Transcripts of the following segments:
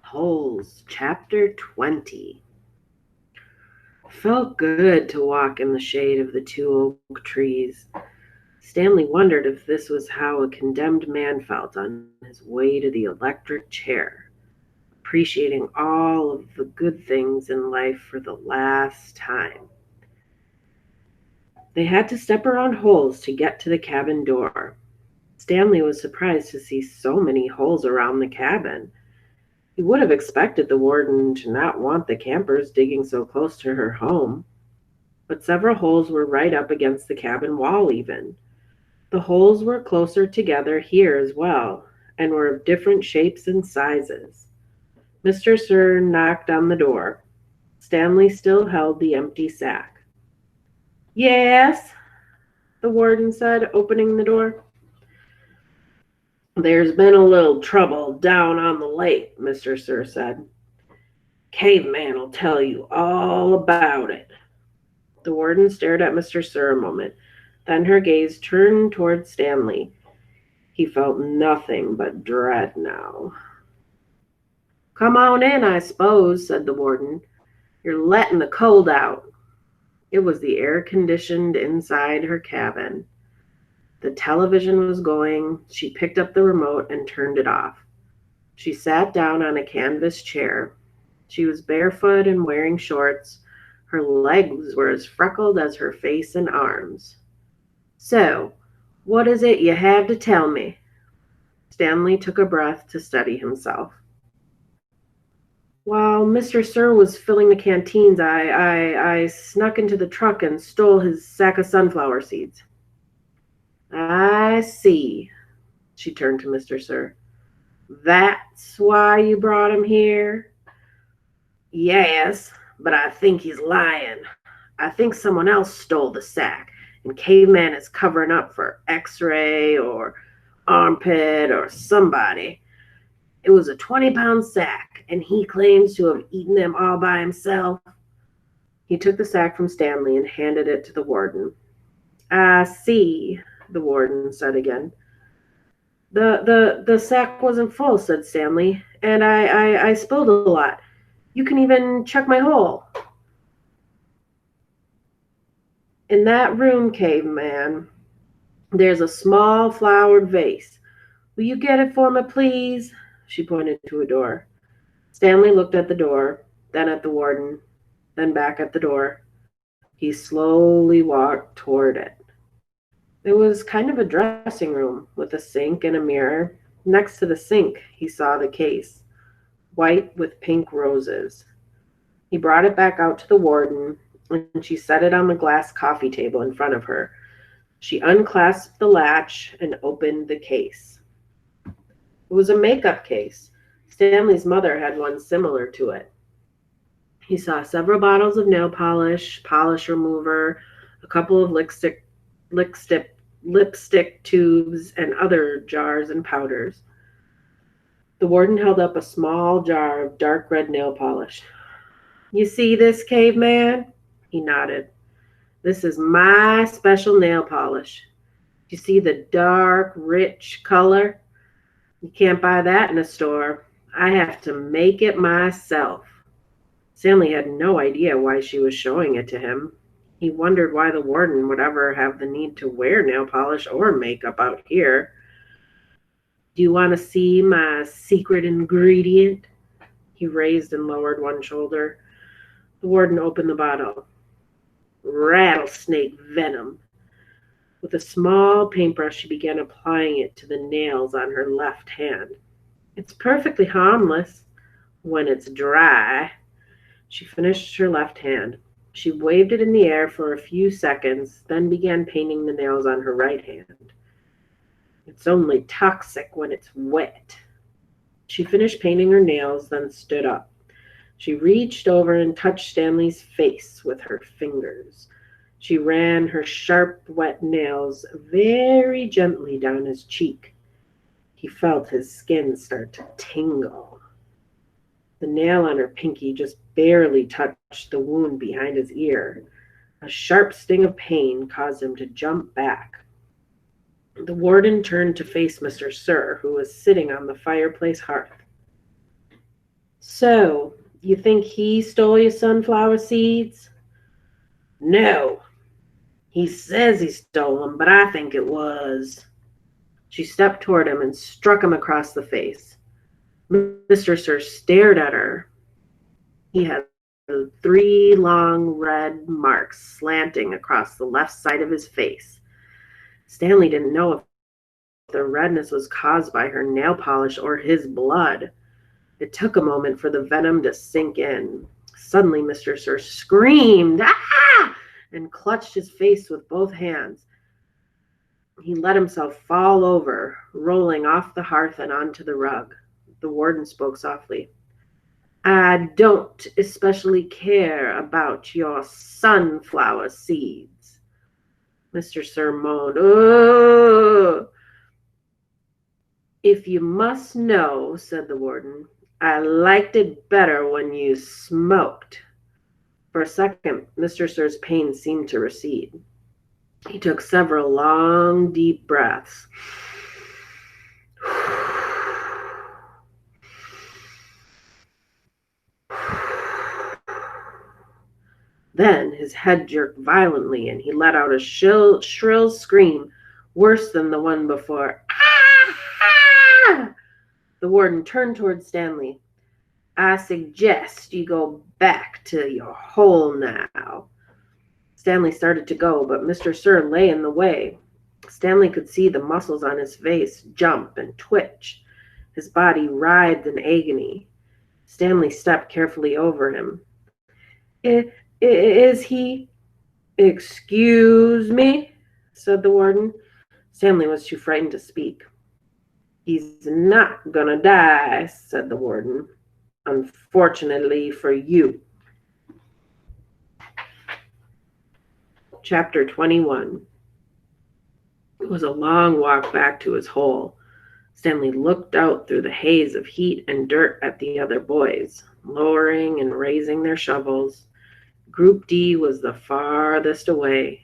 Holes, Chapter 20. Felt good to walk in the shade of the two oak trees. Stanley wondered if this was how a condemned man felt on his way to the electric chair, appreciating all of the good things in life for the last time. They had to step around holes to get to the cabin door. Stanley was surprised to see so many holes around the cabin. He would have expected the warden to not want the campers digging so close to her home, but several holes were right up against the cabin wall even. The holes were closer together here as well, and were of different shapes and sizes. Mr. Sir knocked on the door. Stanley still held the empty sack. "Yes," the warden said, opening the door. "There's been a little trouble down on the lake," Mr. Sir said. "Caveman'll tell you all about it." The warden stared at Mr. Sir a moment. Then her gaze turned toward Stanley. He felt nothing but dread now. "Come on in, I suppose," said the warden. "You're letting the cold out." It was the air-conditioned inside her cabin. The television was going. She picked up the remote and turned it off. She sat down on a canvas chair. She was barefoot and wearing shorts. Her legs were as freckled as her face and arms. "So, what is it you have to tell me?" Stanley took a breath to steady himself. "While Mr. Sir was filling the canteens, I snuck into the truck and stole his sack of sunflower seeds." "I see." She turned to Mr. Sir. "That's why you brought him here?" "Yes, but I think he's lying. I think someone else stole the sack, and Caveman is covering up for X-Ray or Armpit or somebody. It was a 20-pound sack, and he claims to have eaten them all by himself." He took the sack from Stanley and handed it to the warden. "I see," the warden said again. The sack wasn't full," said Stanley, "and I spilled a lot. You can even check my hole." "In that room, Caveman, there's a small flowered vase. Will you get it for me, please?" She pointed to a door. Stanley looked at the door, then at the warden, then back at the door. He slowly walked toward it. It was kind of a dressing room with a sink and a mirror. Next to the sink, he saw the case, white with pink roses. He brought it back out to the warden, and she set it on the glass coffee table in front of her. She unclasped the latch and opened the case. It was a makeup case. Stanley's mother had one similar to it. He saw several bottles of nail polish, polish remover, a couple of lipstick tubes, and other jars and powders. The warden held up a small jar of dark red nail polish. "You see this, Caveman?" He nodded. "This is my special nail polish. You see the dark, rich color? You can't buy that in a store. I have to make it myself." Stanley had no idea why she was showing it to him. He wondered why the warden would ever have the need to wear nail polish or makeup out here. "Do you want to see my secret ingredient?" He raised and lowered one shoulder. The warden opened the bottle. "Rattlesnake venom." With a small paintbrush, she began applying it to the nails on her left hand. "It's perfectly harmless when it's dry." She finished her left hand. She waved it in the air for a few seconds, then began painting the nails on her right hand. "It's only toxic when it's wet." She finished painting her nails, then stood up. She reached over and touched Stanley's face with her fingers. She ran her sharp, wet nails very gently down his cheek. He felt his skin start to tingle. The nail on her pinky just barely touched the wound behind his ear. A sharp sting of pain caused him to jump back. The warden turned to face Mr. Sir, who was sitting on the fireplace hearth. So, you think he stole your sunflower seeds? No. He says he stole them, but I think it was. She stepped toward him and struck him across the face. Mr. Sir stared at her. He had 3 long red marks slanting across the left side of his face. Stanley didn't know if the redness was caused by her nail polish or his blood. It took a moment for the venom to sink in. Suddenly, Mr. Sir screamed, "Ah!" and clutched his face with both hands. He let himself fall over, rolling off the hearth and onto the rug. The warden spoke softly. I don't especially care about your sunflower seeds. Mr. Sir moaned. Oh! If you must know, said the warden, I liked it better when you smoked. For a second, Mr. Sir's pain seemed to recede. He took several long, deep breaths. Then his head jerked violently, and he let out a shrill scream, worse than the one before. Ah! The warden turned toward Stanley. I suggest you go back to your hole now. Stanley started to go, but Mr. Sir lay in the way. Stanley could see the muscles on his face jump and twitch. His body writhed in agony. Stanley stepped carefully over him. Is he? Excuse me, said the warden. Stanley was too frightened to speak. He's not gonna die, said the warden. Unfortunately for you. Chapter 21. It was a long walk back to his hole. Stanley looked out through the haze of heat and dirt at the other boys, lowering and raising their shovels. Group D was the farthest away.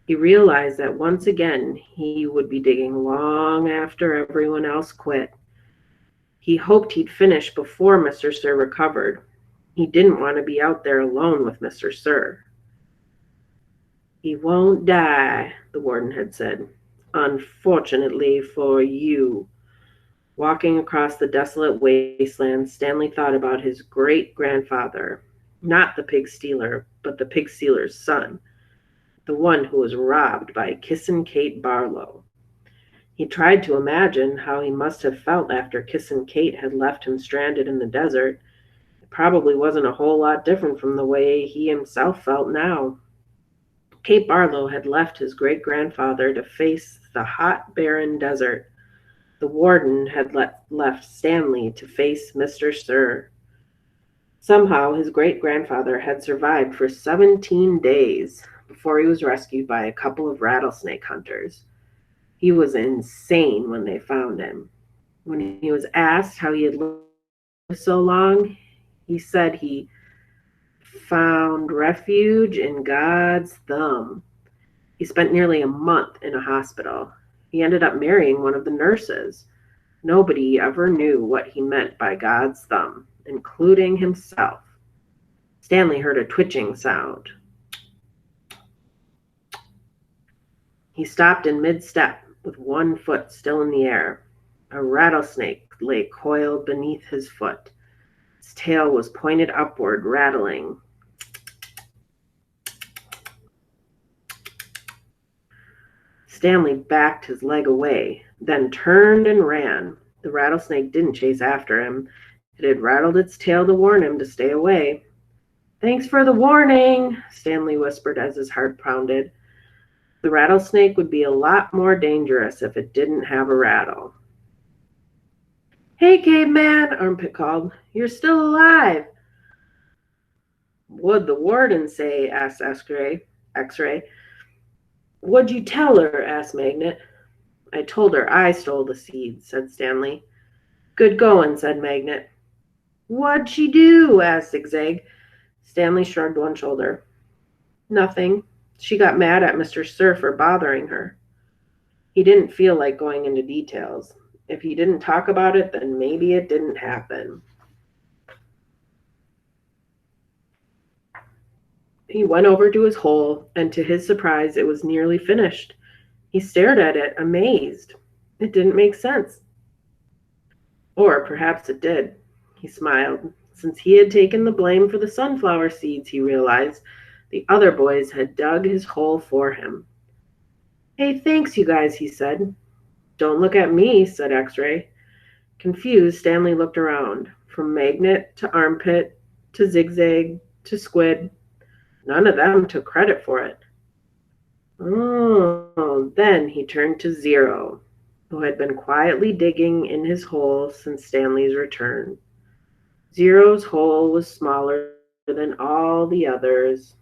He realized that once again he would be digging long after everyone else quit. He hoped he'd finish before Mr. Sir recovered. He didn't want to be out there alone with Mr. Sir. He won't die, the warden had said. Unfortunately for you. Walking across the desolate wasteland, Stanley thought about his great-grandfather, not the pig stealer, but the pig stealer's son, the one who was robbed by Kissin' Kate Barlow. He tried to imagine how he must have felt after Kissin' Kate had left him stranded in the desert. It probably wasn't a whole lot different from the way he himself felt now. Kate Barlow had left his great-grandfather to face the hot, barren desert. The warden had left Stanley to face Mr. Sir. Somehow his great-grandfather had survived for 17 days before he was rescued by a couple of rattlesnake hunters. He was insane when they found him. When he was asked how he had lived so long, he said he found refuge in God's thumb. He spent nearly a month in a hospital. He ended up marrying one of the nurses. Nobody ever knew what he meant by God's thumb, including himself. Stanley heard a twitching sound. He stopped in mid-step with one foot still in the air. A rattlesnake lay coiled beneath his foot. Its tail was pointed upward, rattling. Stanley backed his leg away, then turned and ran. The rattlesnake didn't chase after him. It had rattled its tail to warn him to stay away. Thanks for the warning, Stanley whispered as his heart pounded. The rattlesnake would be a lot more dangerous if it didn't have a rattle. Hey, caveman, Armpit called. You're still alive. What'd the warden say? Asked X-Ray. What'd you tell her? Asked Magnet. I told her I stole the seeds, said Stanley. Good going, said Magnet. What'd she do? Asked Zigzag. Stanley shrugged one shoulder. Nothing. She got mad at Mr. Sir for bothering her. He didn't feel like going into details. If he didn't talk about it, then maybe it didn't happen. He went over to his hole, and to his surprise, it was nearly finished. He stared at it, amazed. It didn't make sense. Or perhaps it did. He smiled. Since he had taken the blame for the sunflower seeds, he realized the other boys had dug his hole for him. Hey, thanks, you guys, he said. Don't look at me, said X-Ray. Confused, Stanley looked around. From Magnet to Armpit to Zigzag to Squid, none of them took credit for it. Oh, then he turned to Zero, who had been quietly digging in his hole since Stanley's return. Zero's hole was smaller than all the others.